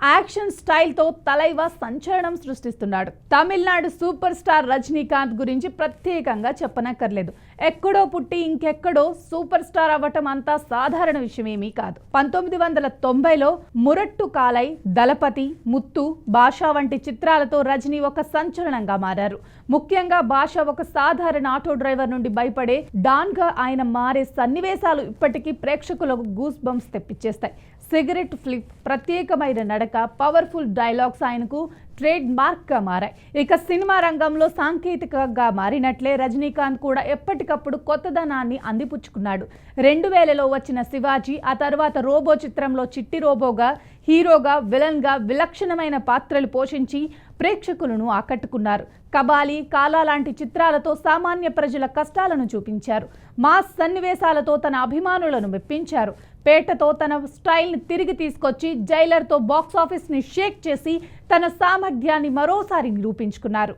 Action స్టైల్తో తలైవా సంచలనం సృష్టిస్తున్నాడు. Tamil Nadu super star Rajinikanth గురించి ప్రత్యేకంగా చెప్పనక్కర్లేదు. ఎక్కడో పుట్టి ఇంకెక్కడో సూపర్ స్టార్ అవ్వటం అంతా సాధారణ విషయమేమీ కాదు. 1990లో మురట్టు కాలై, దళపతి, ముత్తు, బాషా వంటి చిత్రాలతో రజనీ ఒక సంచలనంగా మారారు. ముఖ్యంగా బాషా ఒక సాధారణ ఆటో డ్రైవర్ నుండి భయపడే డాన్ గా ఆయన మారే సన్నివేశాలు ఇప్పటికీ ప్రేక్షకులకు గూస్ బంప్స్ తెప్పించేస్తాయి. సిగరెట్ ఫ్లిప్, ప్రత్యేకమైన నడక, పవర్ఫుల్ డైలాగ్స్ ఆయనకు ట్రేడ్ మార్క్ గా మారాయి. ఇక సినిమా రంగంలో సాంకేతికంగా మారినట్లే రజనీకాంత్ కూడా ఎప్పటికప్పుడు కొత్తదనాన్ని అందిపుచ్చుకున్నాడు. 2000లో వచ్చిన శివాజీ, ఆ తర్వాత రోబో చిత్రంలో చిట్టి రోబోగా, హీరోగా, విలన్ గా విలక్షణమైన పాత్రలు పోషించి ప్రేక్షకులను ఆకట్టుకున్నారు. కబాలి, కాలా లాంటి చిత్రాలతో సామాన్య ప్రజల కష్టాలను చూపించారు. మాస్ సన్నివేశాలతో తన అభిమానులను మెప్పించారు. పేటతో తన స్టైల్ని తిరిగి తీసుకొచ్చి జైలర్తో బాక్సాఫీస్ని షేక్ చేసి తన సామర్థ్యాన్ని మరోసారి నిరూపించుకున్నారు.